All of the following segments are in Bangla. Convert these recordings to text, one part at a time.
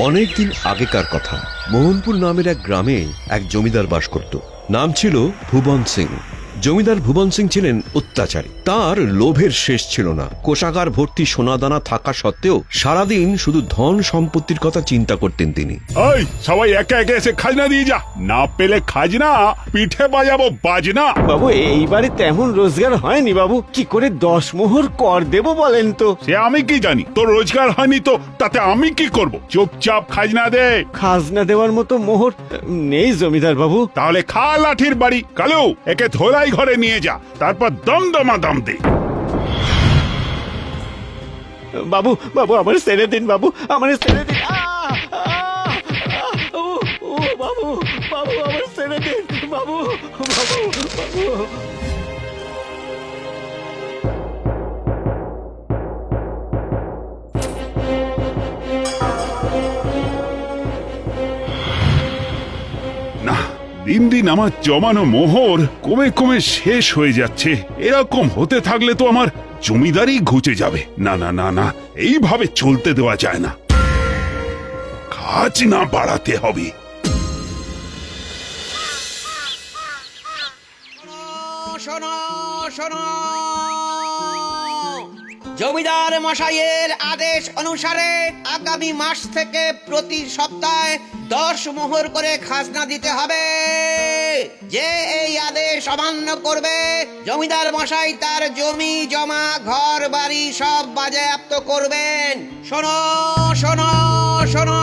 অনেকদিন আগেকার কথা। মোহনপুর নামের এক গ্রামে এক জমিদার বাস করত। নাম ছিল ভুবন সিং। জমিদার ভুবন সিং ছিলেন অত্যাচারী। তার লোভের শেষ ছিল না। কোষাগার ভর্তি সোনাদানা থাকা সত্ত্বেও সারাদিন শুধু ধন সম্পত্তির কথা চিন্তা করতেন তিনি। এই সবাই একে একে এসে খাজনা দিয়ে যা, না পেলে খাজনা পিঠে বাজাবো বাজনা। বাবু এইবারে তেমন রোজগার হয়নি বাবু, কি করে 10 মোহর কর দেব বলেন তো? সে আমি কি জানি, তোর রোজগার হয়নি তো তাতে আমি কি করব? চুপচাপ খাজনা দে। খাজনা দেওয়ার মতো মোহর নেই জমিদার বাবু। তাহলে খা লাঠির বাড়ি। কালু একে ধোলাই ঘরে নিয়ে যা, তারপর দমদমা দম দে। বাবু বাবু আমার ছেড়ে দিন বাবু, আমার ছেড়ে দিন। ও বাবু বাবু আমার ছেড়ে দিন বাবু, বাবু বাবু। না, দিন দিন আমার জমানো মোহর কমে কমে শেষ হয়ে যাচ্ছে। এরকম হতে থাকলে তো আমার জমিদারি ঘুচে যাবে। না না না না, এইভাবে চলতে দেওয়া যায় না। খাজনা বাড়াতে হবে। শোনো শোনো, জমিদার মশাইয়ের আদেশ অনুসারে আগামী মাস থেকে প্রতি সপ্তাহে 10 মোহর করে খাজনা দিতে হবে। যে এই আদেশ অমান্য করবে, জমিদার মশাই তার জমি জমা ঘর বাড়ি সব বাজেয়াপ্ত করবেন। শোনো শোনো শোনো।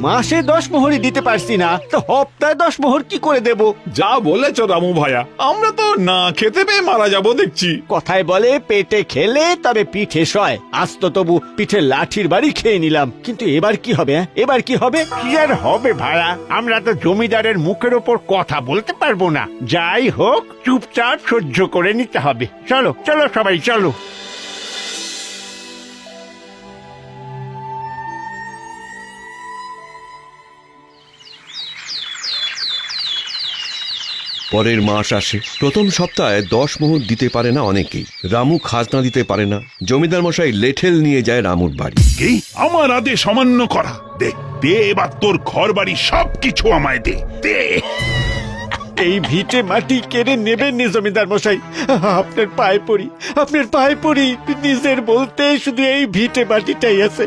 মাসে 10 মোহরই দিতে পারছি না, তো হপ্তাহে 10 মোহর কি করে দেব? যা বলেছ রামু ভাইয়া, আমরা তো না খেতে পেয়ে মারা যাবো দেখছি। কথায় বলে পেটে খেলে তবে পিঠে সয়। আজ তো তবু পিঠে লাঠির বাড়ি খেয়ে নিলাম, কিন্তু এবার কি হবে? এবার কি হবে? কি আর হবে ভাড়া, আমরা তো জমিদারের মুখের ওপর কথা বলতে পারবো না। যাই হোক চুপচাপ সহ্য করে নিতে হবে। চলো চলো সবাই চলো। পরের মাস আসে। প্রথম সপ্তাহে 10 মোহর দিতে পারে না অনেকেই। রামু খাজনা দিতে পারে না। জমিদার মশাই লেঠেল নিয়ে যায় রামুর বাড়ি। কি আমার আদেশ অমান্য করা? দে দে, এবার তোর ঘর বাড়ি সবকিছু আমায় দে দে। এই ভিটে মাটি কেড়ে নেবেন নি জমিদার মশাই, আপনার পায়ে পড়ি, আপনার পায়ে পড়ি। নিজের বলতে শুধু এই ভিটে মাটিটাই আছে,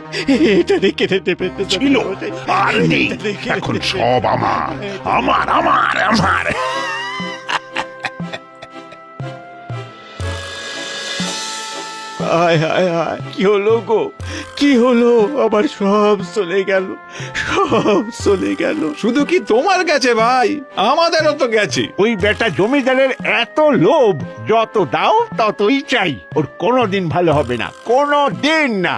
এটা রেখে নেবেন না ছিল জমিদার মশাই। আর নেই, এটা রেখে এখন নেবেন। সব আমার আমার আমার আমার। হায় হায় হায়, কি হলো গো, কি হলো? আবার সব চলে গেল, সব চলে গেল। শুধু কি তোমার গেছে ভাই, আমাদেরও তো গেছে। ওই বেটা জমিদারের এত লোভ, যত দাও ততই চাই। ওর কোনোদিন ভালো হবে না, কোনোদিন না।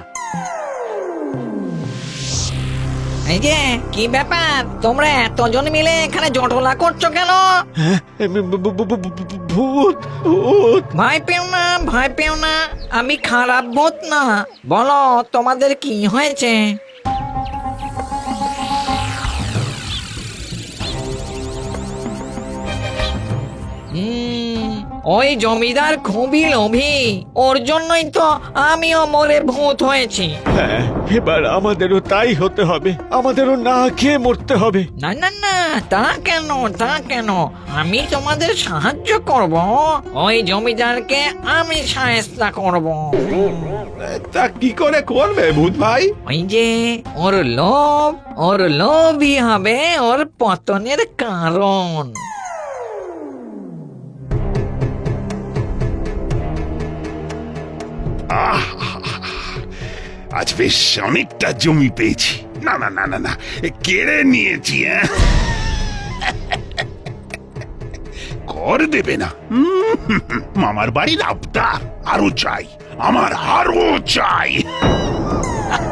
এই যে কি ব্যাপার, তোমরা এতজন মিলে এখানে জটলা করছো কেন? ভূত ভূত। ভয় পেও না, ভয় পেও না, আমি খারাপ ভূত না। বলো তোমাদের কি হয়েছে? ওই জমিদার খুবই লোভী, ওর জন্যই তো আমিও মরে ভূত হয়েছি। হ্যাঁ, এবার আমাদেরও তাই হতে হবে, আমাদেরও না খেয়ে মরতে হবে। না না না, তা কেন, তা কেন? আমি তোমাদের সাহায্য করব। ওই জমিদারকে আমি সাহেস্তা করব। তা কি করে করবে ভূত ভাই? ওই যে ওর লোভই হবে ওর পতনের কারণ। আজ বেশ অনেকটা জমি পেয়েছি। না না না না না, কেড়ে নিয়েছি। কর দেবে না? মামার বাড়ির আবদার, আরো চাই, আমার আরো চাই।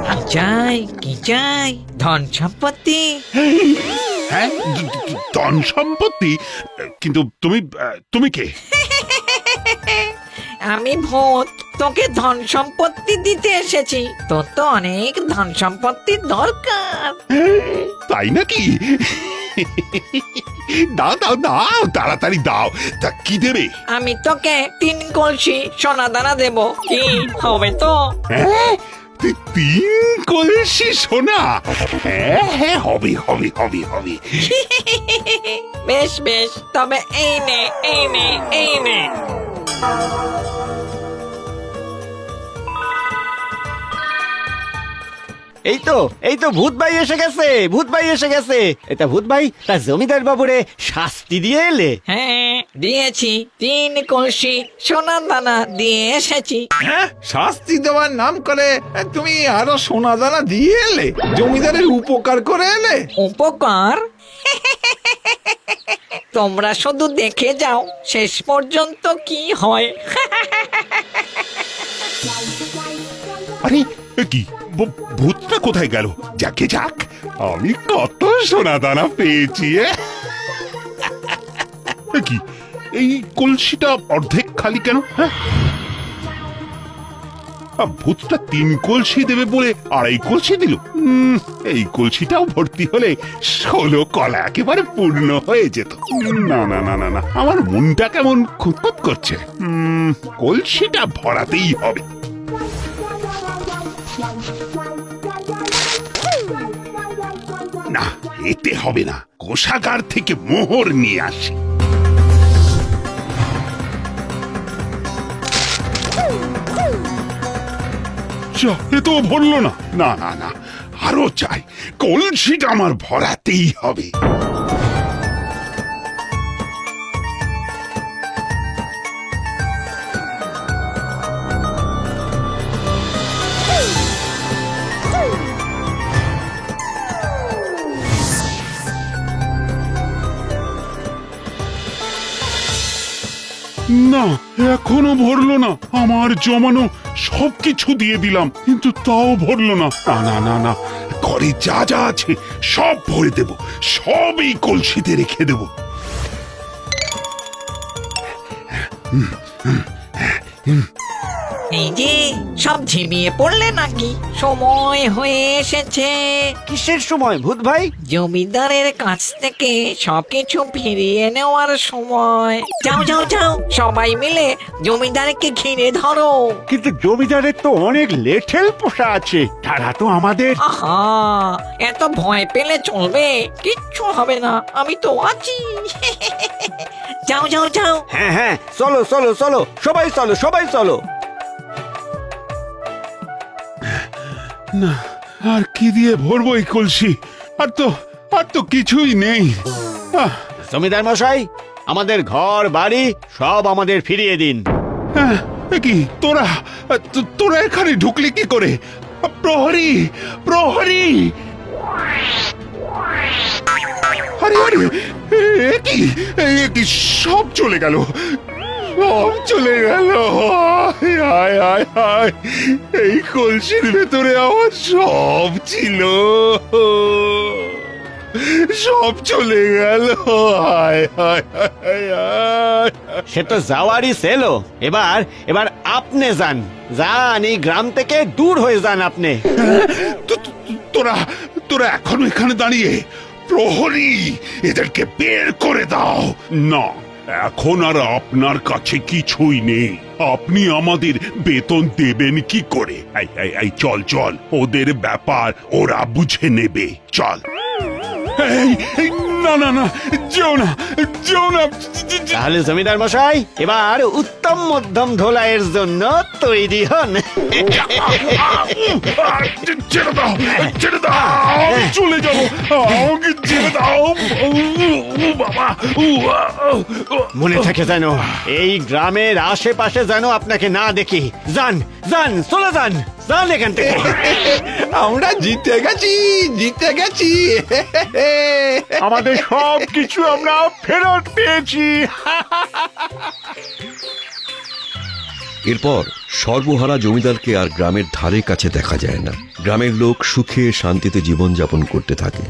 কি চাই, কি চাই? ধন সম্পত্তি? হ্যাঁ, ধন সম্পত্তি? কিন্তু তুমি কে? আমি ভূত, তোকে ধন সম্পত্তি দিতে এসেছি। তোর তো অনেক ধন সম্পত্তির দরকার। তাই নাকি? দাও দাও দাও, তাড়াতাড়ি দাও। তা কি দেবে? আমি তোকে 3 কলসি সোনা দানা দেব, কি হবে তো? হ্যাঁ, 3 কলসি সোনা? হ্যাঁ হ্যাঁ, হবে হবে হবে হবে। বেশ বেশ, তবে এই নে এই নে এই নে। এই তো ভূত ভাই এসে গেছে, ভূত ভাই এসে গেছে। এটা ভূত ভাই তা জমিদার বাবুরে শাস্তি দিয়ে এলে? হ্যাঁ দিয়েছি, 3 কলসি সোনা দানা দিয়ে এসেছি। হ্যাঁ, শাস্তি দেওয়ার নাম করে তুমি আরো সোনা দানা দিয়ে এলে, জমিদারের উপকার করে এলে। উপকার? তোমরা শুধু দেখে যাও শেষ পর্যন্ত কি হয়। আরে এ কি, ভূতটা কোথায় গেল? যাকে যাক, আমি কত সোনা দানা পেয়েছি। এ কি, এই কলসিটা অর্ধেক খালি কেন? হ্যাঁ, ভূতটা 3 কলসি দেবে বলে 2.5 কলসি দিল। এই কলসিটাও ভর্তি হলে 16 কলা একেবারে পূর্ণ হয়ে যেত। না না না না না, আমার মনটা কেমন খুঁতখুত করছে। কলসিটা ভরাতেই হবে। না, এতে হবে না, কোষাগার থেকে মোহর নিয়ে আসি। এ তো ভরলো না। না না না, আরো চাই, কলসিটা আমার ভরাতেই হবে। না, এখনো ভরলো না। আমার জমানো সবকিছু দিয়ে দিলাম, কিন্তু তাও ভরলো না। না না না না, ঘরে যা যা আছে সব ভরে দেব, সব এই কলসিতে রেখে দেব। এই যে সব ঝিমিয়ে পড়লে নাকি? সময় হয়ে এসেছে কিসের সময় ভূত ভাই? জমিদারের কাছ থেকে সবকিছু ফিরিয়ে নেওয়ার সময়। যাও যাও যাও, সবাই মিলে জমিদারকে ঘিরে ধরো। কিন্তু জমিদারের তো অনেক লেঠেল পোষা আছে, তারা তো আমাদের। আহা, এত ভয় পেলে চলবে? কিচ্ছু হবে না, আমি তো আছি। যাও যাও যাও। হ্যাঁ হ্যাঁ, চলো চলো চলো, সবাই চলো সবাই চলো। না, আর কি দিয়ে ভরবো এই কলসি? আর তো কিছুই নেই। জমিদার মশাই, আমাদের ঘর বাড়ি সব আমাদের ফিরিয়ে দিন। এ কি, তোরা এখানে ঢুকলি কি করে? প্রহরী, প্রহরী! আরে আরে, এ কি সব চলে গেল, সব চলে গেল। হায় হায় হায়, এই কলসির ভেতরে আমার সব ছিল, সব চলে গেল। হায় হায় হায় হায়। সে তো যাওয়ারই ছিল, এবার আপনি যান, এই গ্রাম থেকে দূর হয়ে যান আপনি। তোরা এখনো এখানে দাঁড়িয়ে? প্রহরী, এদেরকে বের করে দাও। না, এখন আর আপনার কাছে কিছুই নেই। আপনি আমাদের বেতন দেবেন কি করে? এই চল চল, ওদের ব্যাপার ওরা বুঝে নেবে, চল। না না না, যেও না, যেও না। তাহলে জমিদার মশাই, এবার উত্তম মধ্যম ধোলাইয়ের জন্য তৈরি হন। ছেড়ে দাও, ছেড়ে দাও, আমি চলে যাবো, আমাকে ছেড়ে দাও। বাবা, মনে থাকে যেন এই গ্রামের আশেপাশে যেন আপনাকে না দেখি। যান যান, চলে যান, যান এখান থেকে। আমরা জিতে গেছি, জিতে গেছি। আমাদের সব কিছু আমরা ফেরত পেয়েছি। এরপর সর্বহারা জমিদারকে আর গ্রামের ধারে কাছে দেখা যায় না। গ্রামের লোক সুখে শান্তিতে জীবনযাপন করতে থাকে।